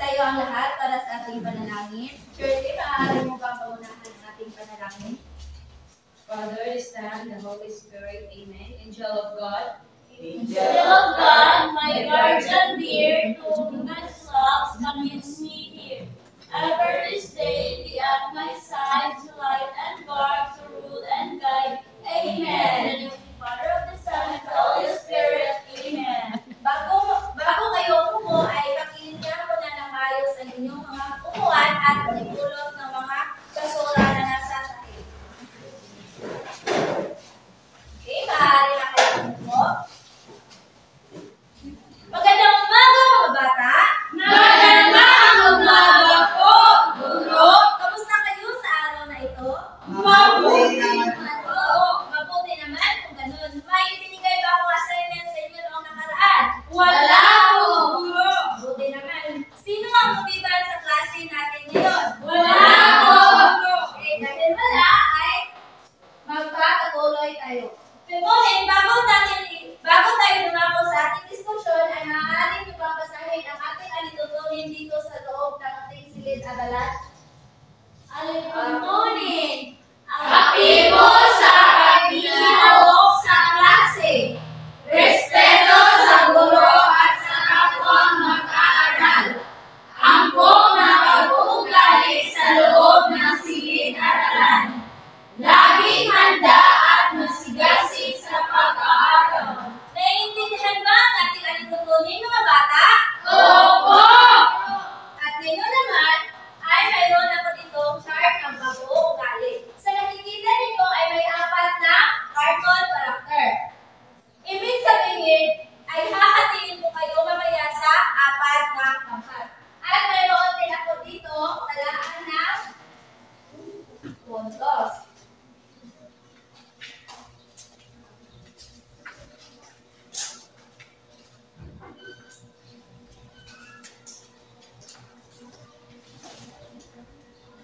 tayo ang lahat para sa ating panalangin. Shirley, maaari mo ba paunahan ang ating panalangin? Father, the Son, the Holy Spirit, Amen. Angel of God. Angel of God, my guardian dear, to much love communes me here. Ever this day, be at my side, to light and guard, to rule and guide. Amen. In the name of the Father, of the Son, and the Holy Spirit. Amen. Bago kayo umupo, ay pakinggan ko na ng ayos ang inyong mga upuan at pagpulot ng mga basura na nasa sahig. Okay, maaari na kayo umupo. Magandang umaga, mga bata! Magandang umaga po, Guro! Kamusta kayo sa araw na ito? Mabuti po! Mabuti naman kung ganun. May binigay ba akong assignment sa inyo noong nakaraan? Wala po, Guro! Mabuti naman. Sino ang lumiban sa klase natin ngayon? Wala po, Guro! Okay, dahil wala ay magpapatuloy tayo. Ngunit bago tayo dumako sa ating diskusyon, ay maaaring nyo bang basahin ang ating alitutunin dito sa loob ng ating silid-aralan? Alitutunin! Aktibo sa pagkikilahok sa klase. Respeto sa guro at sa kapwang mag-aaral. Angkong na pag-uugali sa loob ng silid-aralan. Laging handa at masigasig sa pag-aaral. Naiintindihan ba ang ating alitutunin, mga bata? Opo! At ngayon naman, ay mayroon ako ditong chart ng pag-uugali. Sa nakikita ninyo ay may 4 na cartoon character. Ibig sabihin, ay hahatiin ko kayo mamaya sa 4 na pangkat. At mayroon din ako dito, talaan ng puntos.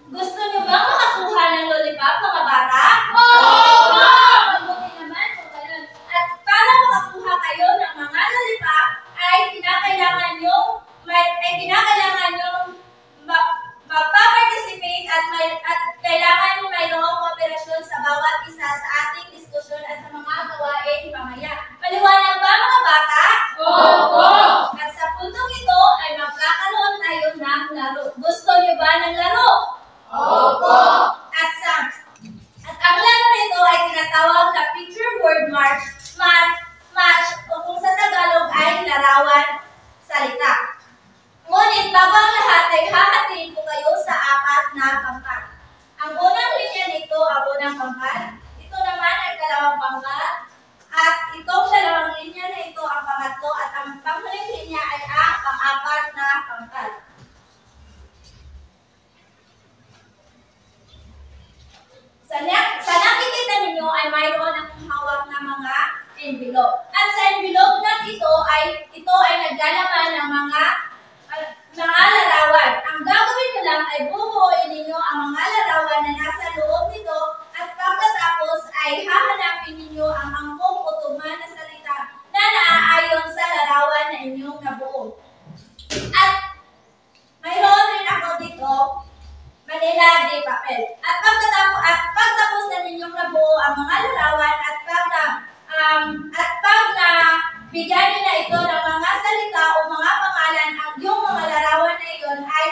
Gusto niyo ba makakuha ng lollipop, mga bata? Opo! Mabuti naman kung ganun. At para makakuha kayo ng mga lollipop, ay kinakailangan nyo magpa-participate at kailangan mayroong kooperasyon sa bawat isa sa ating diskusyon at sa mga gawain mamaya. Maliwanag ba, mga bata? Opo! At sa puntong ito ay magkakaroon tayo ng laro. Gusto niyo ba ng laro? Opo! At ang laro nito ay tinatawag na picture word match o kung sa Tagalog ay larawan salita. Ngunit bago ang lahat ay hahatiin ko kayo sa 4 na pangkat. Ang unang linya nito ang unang pangkat, ito naman ay kalawang pangkat, at itong dalawang linya na ito ang pangatlo at ang panghuling linya ay ang pang-4 na pangkat. Sa nakikita ninyo ay mayroon akong hawak na mga envelope. At sa envelope na ito ay naglalaman ng mga larawan. Ang gagawin nyo lang ay bubuuin ninyo ang mga larawan na nasa loob nito at pagkatapos ay hahanapin ninyo ang angkong o tugma na salita na naaayon sa larawan na inyong nabuo. At mayroon rin ako dito Manila de papel. At pagtapos na ninyong nabuo ang mga larawan at pag bigyan nyo na ito ng mga salita o mga pangalan, yung mga larawan na iyon ay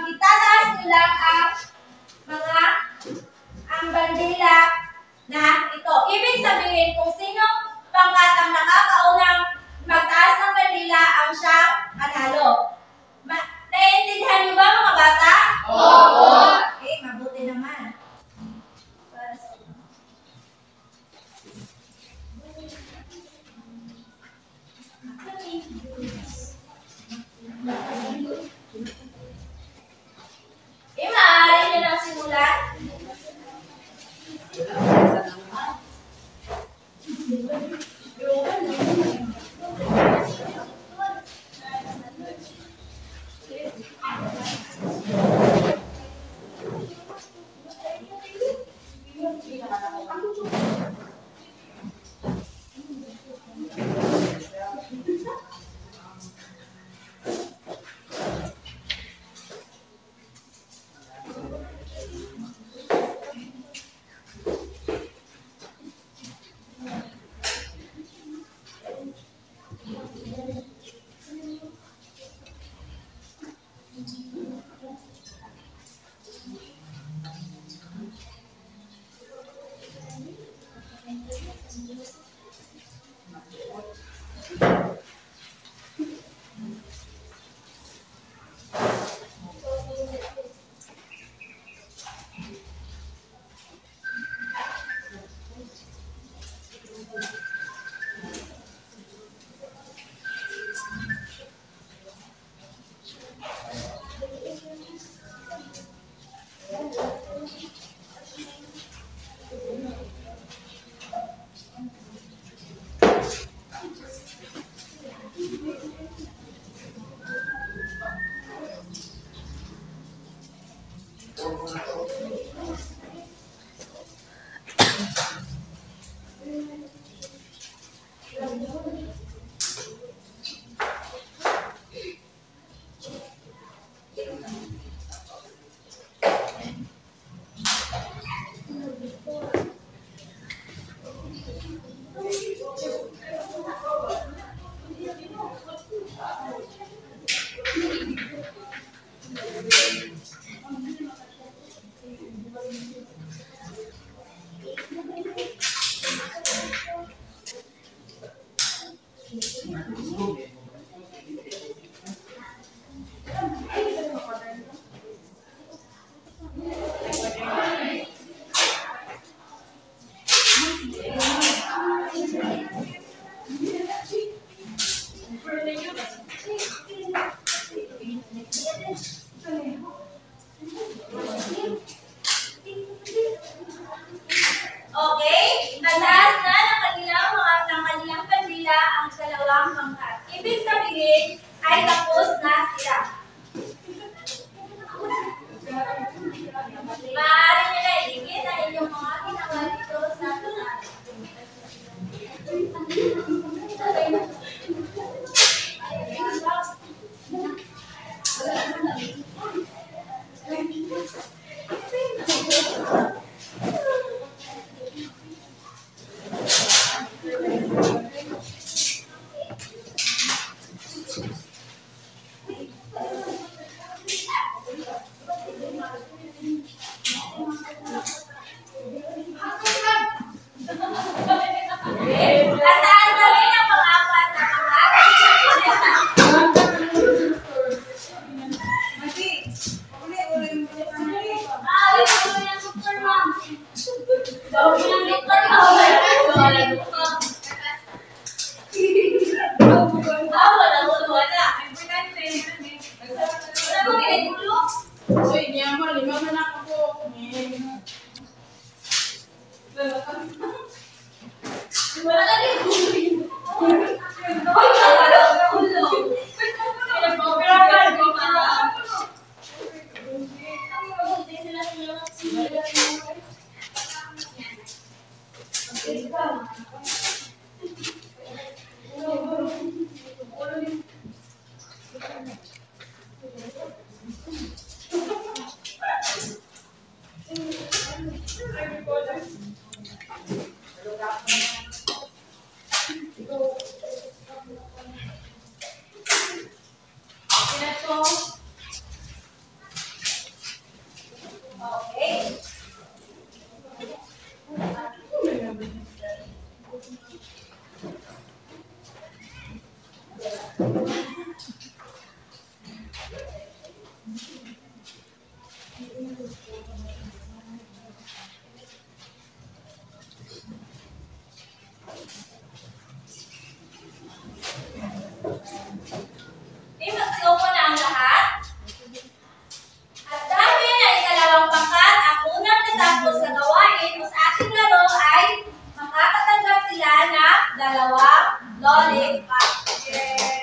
itataas nyo lang ang bandila na ito. Ibig sabihin kung sinong pangkat ang nakakaunang magtaas ng bandila ang siyang panalo. Naiintindihan niyo ba, mga bata? Opo! Okay, mabuti naman. Maaari nyo nang simulan? Okay. Okay, magsiupo na ang lahat. At dahil ay ikalawang pangkat, ang unang natapos sa gawain o sa ating laro ay makakatanggap sila ng dalawang lollipop. Yes.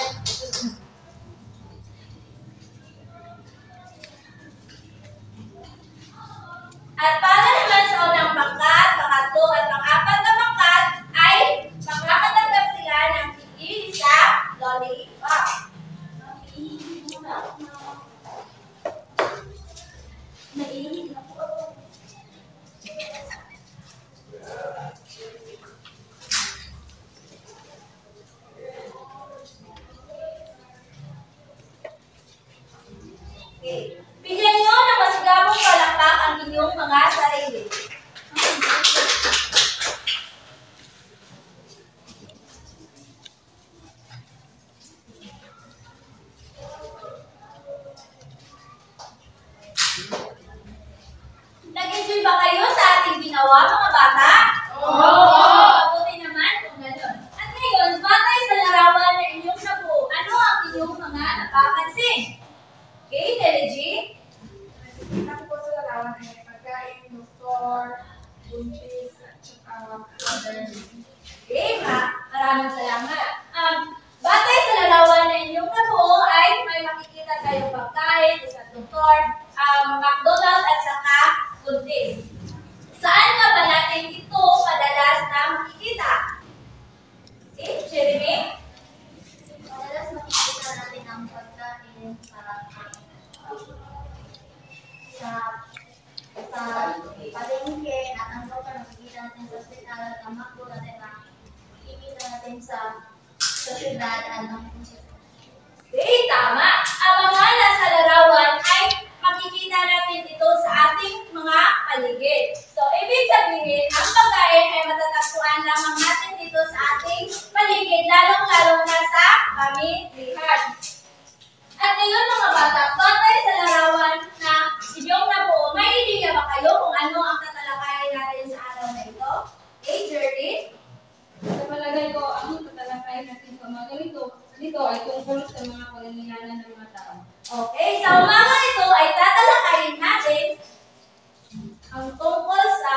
At para naman sa unang pangkat, pangatlo at pang-apat na pangkat ay makakatanggap sila ng tig-isang lollipop. Naiinit na po ako. Okay. Bigyan nyo ng masigabong palakpak ang inyong mga sarili. Nag-enjoy ba kayo sa ating ginawa, mga bata? Oo! Mabuti naman kung gano'n. At ngayon, batay sa larawan na inyong nabuo, ano ang inyong mga napapansin? Okay, Delegy? Nakita ko sa larawan ay may pagkain, doktor, buntis, at saka water. Okay, maraming salamat. Batay sa larawan na inyong nabuo ay may makikita kayong pagkain, isang doktor, McDonald's at saka buntis. Saan nga ba natin ito madalas na makikita? Okay, Jeremy? Madalas makikita natin ang pagkain sa palengke at ang doktor nakikita natin sa ospital at ang McDo natin nakikita natin sa syudad at ang Okay, tama. Ang mga nasa larawan ay makikita natin ito sa ating mga paligid. So, ibig sabihin, ang pagkain ay matatagpuan lamang natin dito sa ating paligid, lalong-lalo na sa pamilihan. At ngayon mga bata, batay sa larawan na inyong nabuo, may idea ba kayo kung ano ang tatalakayin natin sa araw na ito? Okay, Jerry? Sa palagay ko, ang tatalakayin natin sa mga ganito ay tungkol sa mga pangangailangan ng mga tao. Okay, sa umaga ito ay tatalakayin natin ang tungkol sa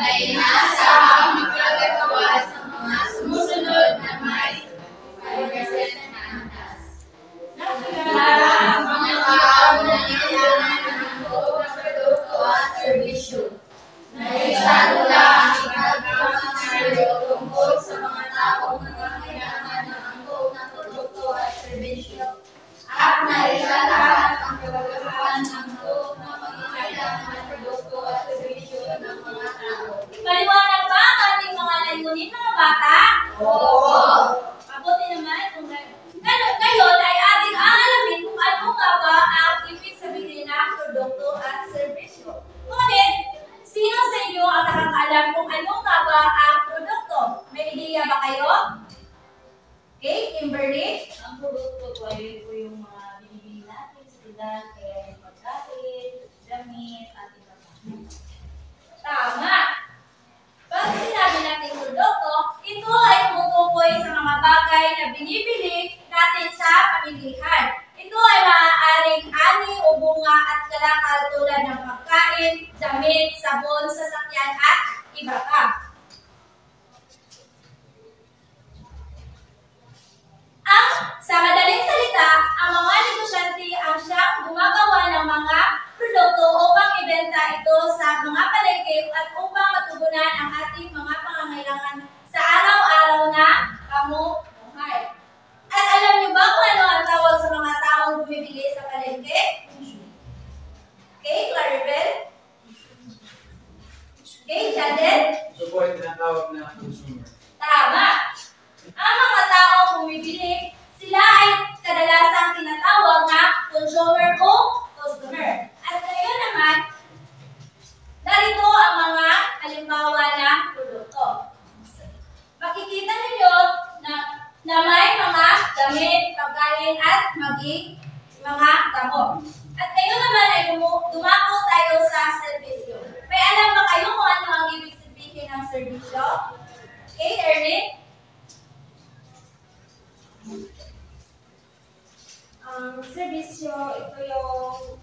ay nasa magagawa sa mga sumusunod na may 5% na antas. Para ang mga tao na kailangan ng angkop na produkto at serbisyo. Naisadula ang ipagkakanaryo tungkol sa mga taong nangangailangan ng angkop na produkto at serbisyo. At nailalahat ang kabagahan ng angkop na pangangailangan ng produkto at serbisyo ng mga tao. Maliwanag ba ang ating mga layunin, mga bata? Oo! Mabuti naman kung ngayon ay ating aalamin kung ano nga ba ang ibig sabihin ng produkto at serbisyo. Ngunit, sino sa inyo ang nakakaalam kung ano nga ba ang produkto? May ideya ba kayo? Okay, Kimberly? Ang produkto ko ay yung mga binibili natin sa tindahan, kaya yung pagkain, damit, at iba pa. Tama! Pag sinabi natin produkto, ito ay tumutukoy sa mga bagay na binibili natin sa pamilihan. Ito ay maaaring ani o bunga at kalakal tulad ng pagkain, damit, sabon, sasakyan at iba pa. Sa madaling salita, ang mga negosyante ang siyang gumagawa ng mga produkto upang ibenta ito sa mga palengke at upang matugunan ang ating mga pangangailangan sa araw-araw na pamumuhay. At alam niyo ba kung ano ang tawag sa mga taong bumibili sa palengke? Okay, Claribel? Okay, Jaden? So po ay tinatawag na consumer. Tama! Ang mga taong bumibili, sila ay kadalasang tinatawag na consumer o customer. At ngayon naman, narito ang mga halimbawa ng produkto. Makikita ninyo na may mga damit, pagkain at maging mga gamot. At ngayon naman ay dumako tayo sa serbisyo. May alam ba kayo kung ano ang ibig sabihin ng serbisyo? Okay, Ernie? Ang serbisyo, ito yung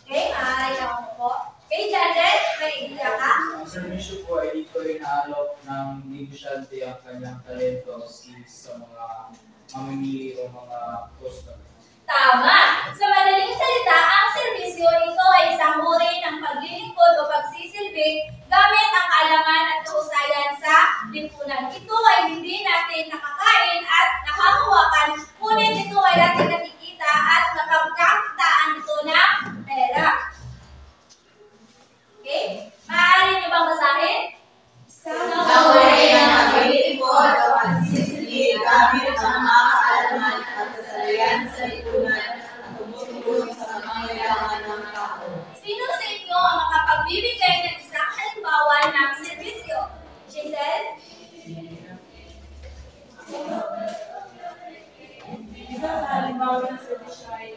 Okay, maaari ako po. Okay, Jaden, may idea ka? Ang servisyo po ay dito ay naalok ng negosyante ang kanyang talento o skills sa mga mamimili o mga customer. Tama! Sa madaling salita, ang serbisyo ito ay isang uri ng paglilingkod o pagsisilbi gamit ang kaalaman at kahusayan sa lipunan. Ito ay hindi natin nakakain at nakahawakan, ngunit ito ay ating nakikita at napagkakitaan ito ng pera. Okay? Maaari niyo bang basahin? Sa uri ng paglilingkod o pagsisilbi gamit ang mga kaalaman at kasalayan sa lipunan at tumutulong sa pangangailangan ng tao. Sino sa inyo ang makapagbibigay ng isang halimbawa ng serbisyo? Giselle? Isa sa halimbawa ng serbisyo ay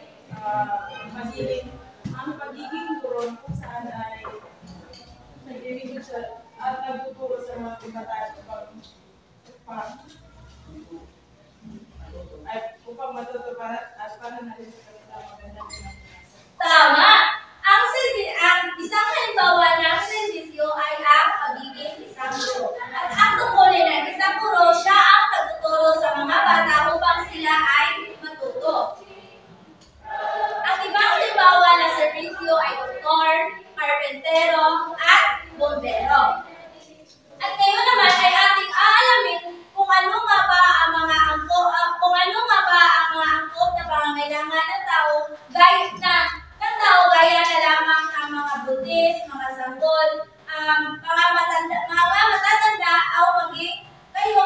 ang pagiging turon kung saan ay nagbibigay siya at nagtuturo sa mga kabataan upang matutuparan at pananalig sa kanilang magandang pinag-asa. Tama! Ang isang halimbawa ng serbisyo ay ang pagiging isang guro. At ang tungkulin ng isang guro, siya ang nagtuturo sa mga bata upang sila ay matuto. Ang ibang halimbawa ng serbisyo ay doktor, karpentero, at bombero. At ngayon naman ay ating aalamin kung ano nga ba ang mga angkop na pangangailangan ng tao gaya na lamang ang mga buntis, mga sanggol, mga matatanda o maging kayo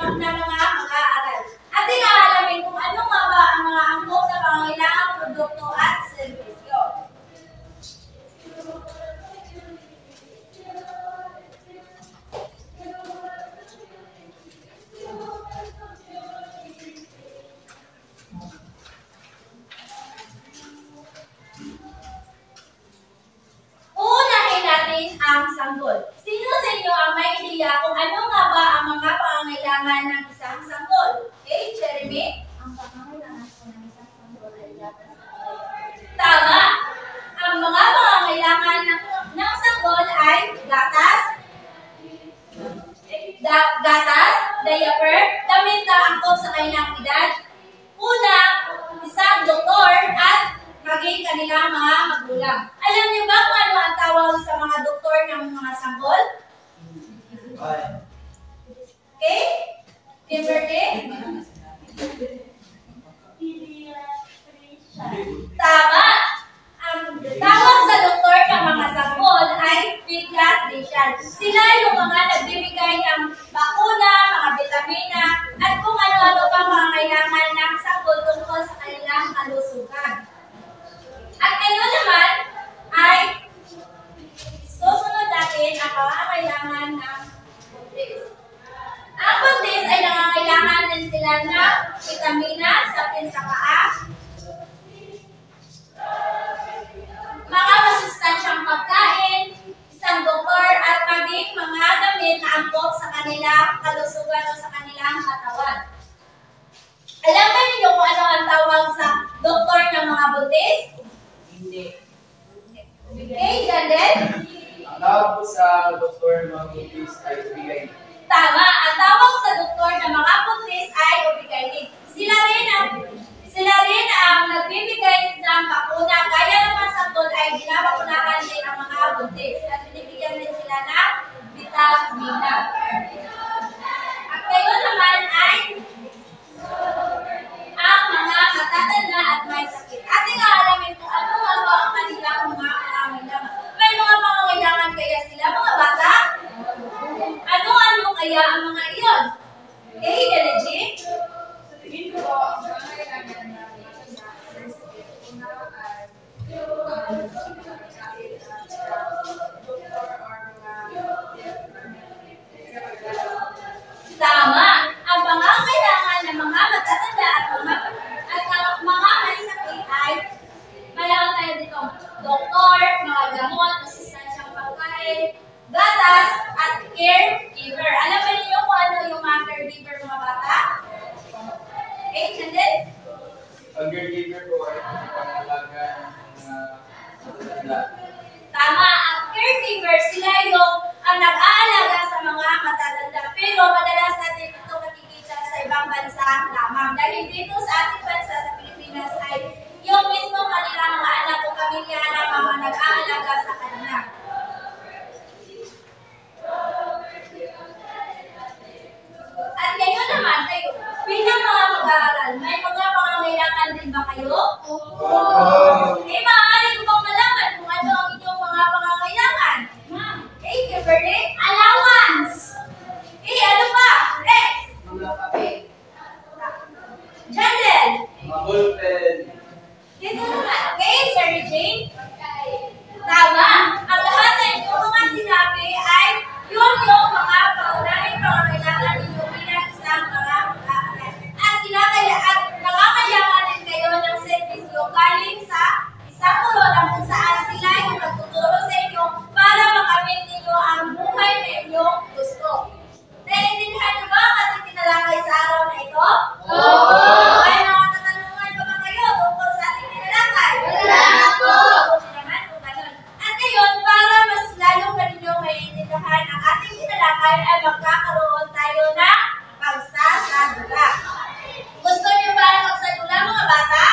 mga mag-aaral. Ating aalamin kung ano nga ba ang mga angkop na pangangailangan produkto at serbisyo. Uunahin natin ang sanggol. Sino sa inyo ang may ideya kung ano nga ba ang mga pangangailangan ng isang sanggol? Jeremy? Ang pangangailangan po ng isang sanggol ay gatas. Tama! Ang mga pangangailangan ng sanggol ay gatas, diaper, damit na angkop sa kanilang edad, una, isang doktor, at maging kanilang mga magulang. Alam niyo ba kung ano ang tawag sa mga doktor ng mga sanggol? Okay? Kimberly? Tama! Ang tawag sa doktor ng mga sanggol ay pediatrician. Sila yung mga nagbibigay ng bakuna, mga vitamina, at kung ano-ano pa mga kailangan ng sanggol tungkol sa kanilang kalusugan. At ngayon naman ay susunod natin ang pangangailangan ng buntis. Ang buntis ay nangangailangan din sila ng vitamina sa paa, mga masustansyang pagkain, isang doktor, at maging mga damit na angkop sa kanilang kalusugan o sa kanilang katawan. Alam ba ninyo kung ano ang tawag sa doktor ng mga buntis? Hindi. Okay, Jandel? Ang tawag po sa doktor ng mga buntis ay bigay. Tama, ang tawag sa doktor ng mga buntis ay OB-GYN. Sila rin ang nagbibigay ng bakuna. Kaya naman sa tol ay binabakunahan din ang mga buntis. At binibigyan din sila ng vitamina. At ngayon naman ay ang mga matatanda at may sakit. Ating aalamin kung ano nga ba ang kanilang mga pangangailangan. May mga pangangailangan kaya sila, mga bata? Ano-ano kaya ang mga iyon? Okay, Delegi? Tingin ko, ang pangangailangan na first aid, una ay doktor or mga Tama! Ang pangangailangan ng mga matatanda at mga may sakit ay mayroon tayo dito doktor, mga gamot, masustansyang pagkain, gatas, at caregiver. Alam ba niyo kung ano yung mga caregiver, mga bata? Okay, Chandel? Ang caregiver po ay pangalaga ng mga matatanda. Tama, ang caregiver, sila yung nag-aalaga sa mga matatanda. Pero madalas natin ito makikita sa ibang bansa lamang. Dahil dito sa ating bansa, sa Pilipinas, ay yung mismo kanilang mga anak o pamilya na mga nag-aalaga sa kanila. At ngayon naman, kayo, bilang mga mag-aaral, may mga pangangailangan din ba kayo? Eh, maaari ko bang malaman kung ano ang inyong mga pangangailangan? Eh, Kimberly? Allowance! Eh, ano pa? Rex? Mga kape, Jandel? mga ballpen, Dito naman, okay, Sherry Jane? Tama! Ang lahat na inyong mga sinabi ay yun yung mga paunahing pangangailangan ninyo bilang isang mga mag-aaral. At nangangailangan din kayo ng servisyo galing sa isang guro na kung saan sila yung nagtuturo sa inyo para makamit ninyo ang buhay na inyong gusto. Naiintindihan niyo ba ang ating tinalakay sa araw na ito? May mga katanungan pa ba kayo tungkol sa ating tinalakay? Wala po! Mabuti naman kung ganun. At ngayon, para mas lalong na ninyong maiintindihan ang ating tinalakay ay magkakaroon tayo ng pagsasadula. Gusto niyo ba ang magsadula, mga bata?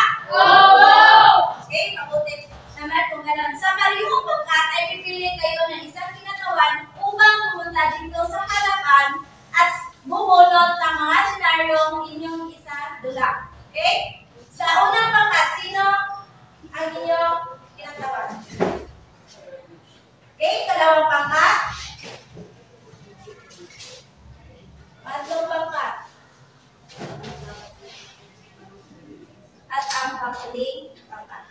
Okay, mabuti naman kung ganun. Sa parihong pagkat ay pipili kayo ng isang kinatawan upang pumunta dito sa harapan at bumunot ng mga senaryong inyong isadula. Okay? Sa unang pagkat, sino ang inyong kinatawan? Okay, kalawang pangkat. Patlong pangkat. At ang panghuling pangkat.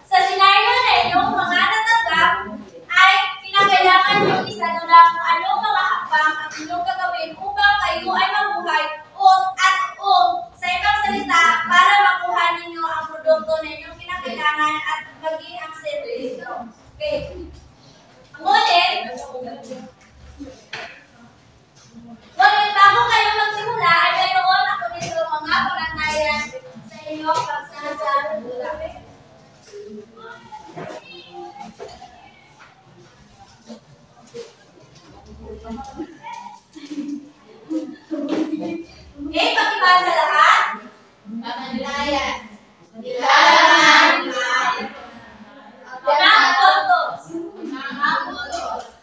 Sa senaryo na inyong mga natanggap ay pinakailangan yung isadula kung anong mga hakbang ang inyong gagawin upang kayo ay mabuhay o sa ibang salita para makuha ninyo ang produkto na inyong kinakailangan at maging ang servisyo. Okay. Ngunit, Ngunit bago kayo magsimula, ay mayroon ako dito mga pananayan sa inyong pagsasalula. Okay, pakibasa lahat. Pamanayan. Ilalaman ang puntos.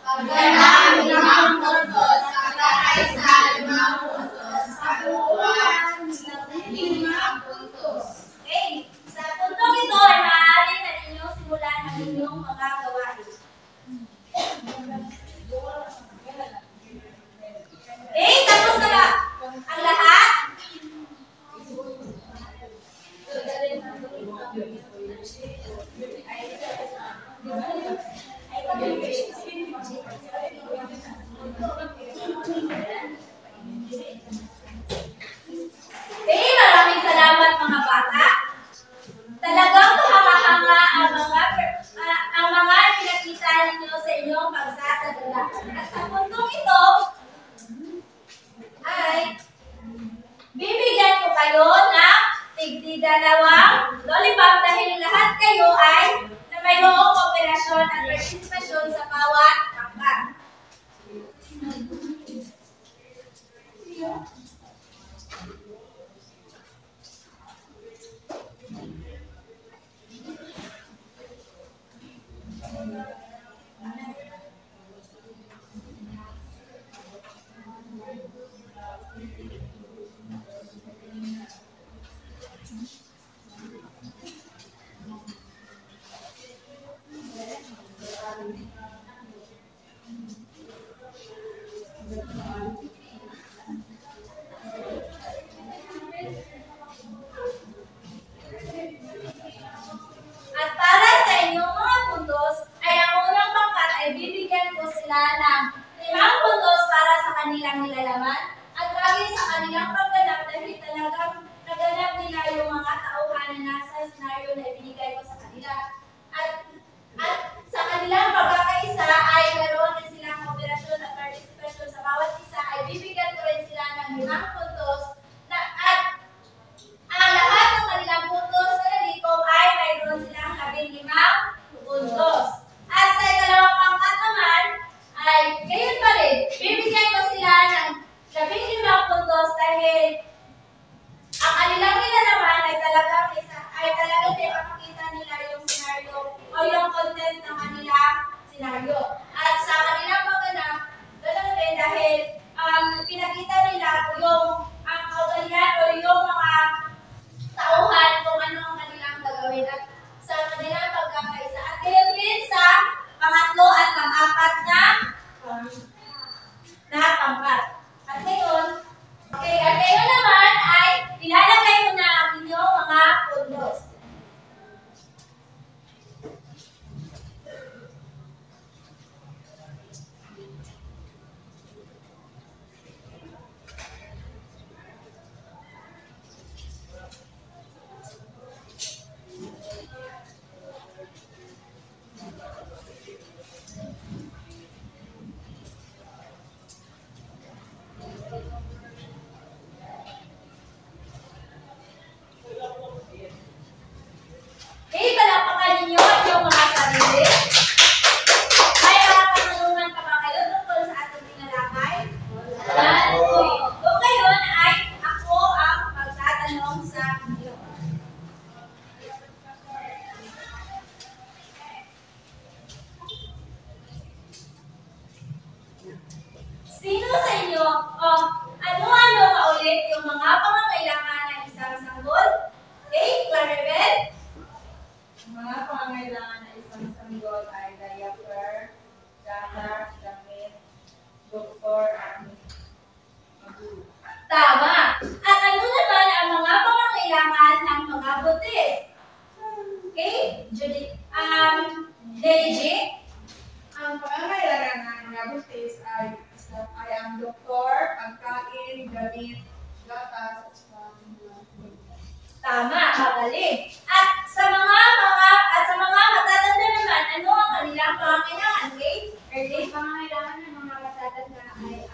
Pagganap ng puntos sa kakaisan ng puntos sa buwan ng 5 puntos. Okay, sa puntong ito ay maaari na inyong simulan ang inyong mga gawain. Okay, tapos na ba ang lahat? Okay, maraming salamat mga bata. Talagang kahanga-hanga ang mga pinakita ninyo sa inyong pagsasadula. At sa puntong ito, ay bibigyan ko kayo ng tig-dalawang lollipop dahil lahat kayo ay na mayroong kooperasyon at partisipasyon sa bawat pangkat. At para sa inyong mga puntos, ay ang unang pangkat ay bibigyan ko sila ng 5 puntos para sa kanilang nilalaman at lagi sa kanilang pagganap dahil talagang naganap nila yung mga tauhan na nasa scenario na ibinigay ko sa kanila. At sa kanilang pagkakaisa ay meron din silang kooperasyon at partisipasyon sa bawat isa ay bibigyan ko rin sila ng 5 puntos at ang lahat ng kanilang puntos na nalito ay mayroon silang 15 puntos. At sa ikalawang pangkat naman ay gayon pa rin. Bibigyan ko sila ng 15 puntos dahil ang kanilang nilalaman ay talagang pinapakita nila yung senaryo o yung content ng kanilang senaryo. At sa kanilang pagganap, ganoon rin dahil pinakita nila yung ang kaugalian o yung mga tauhan kung ano ang kanilang gagawin at sa kanilang pagkakaisa. At gayon din sa pangatlo at pang-apat na pangkat. At ngayon, okay, at ngayon naman ay ilalagay mo na ang inyong mga puntos. Okay, palakpakan ninyo yung mga sarili. May mga katanungan pa ba kayo tungkol sa ating tinalakay? Wala po. Kung ngayon ay ako ang magtatanong sa inyo. Sino sa inyo, ano-ano maulit yung mga pangangailangan ng isang sanggol? Okay, Claribel? Mga pangangailangan na isang sanggol ay diaper, gatas, damit, doktor, at magulo. Tama. At ano naman ang mga pangangailangan ng mga butis? Okay, Deji? Ang pangangailangan ng mga butis ay ang doktor, pagkain, damit, gatas, at saka Tama, magaling. At sa mga matatanda naman, ano ang kanilang pangangailangan? Okay? Early? Pangangailangan ng mga matatanda ay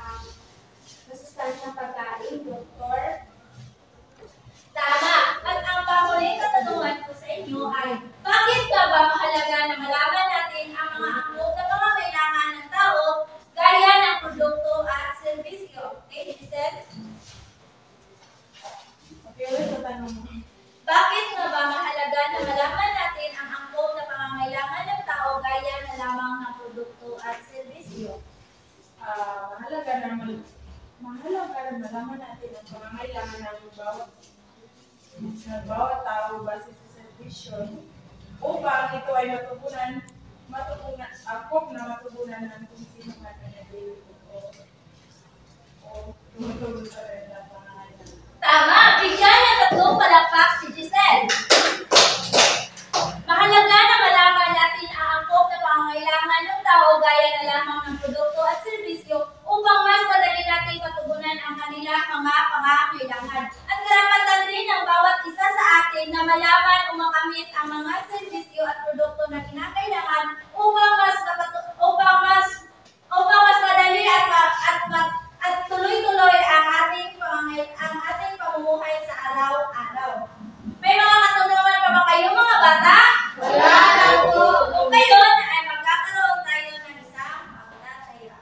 mahalaga na malaman natin ang pangangailangan ng bawat tao base sa servisyo upang ito ay matugunan ng kung sino nga nangyayari o tumutulong sa kanilang pangangailangan. Tama! Bigyan ng tatlong palakpak si Giselle. Mahalaga na malaman natin ang angkop na pangangailangan ng tao gaya na lamang ng produkto at serbisyo upang mas madali natin matugunan ang kanilang mga pangangailangan. At karapatan rin ng bawat isa sa atin na malaman o makamit ang mga serbisyo at produkto na kinakailangan upang mas madali at tuloy-tuloy ang ating pamumuhay sa araw-araw. May mga katanungan pa ba kayo mga bata? Wala na po. Kung ngayon ay magkakaroon tayo ng isang pagtataya.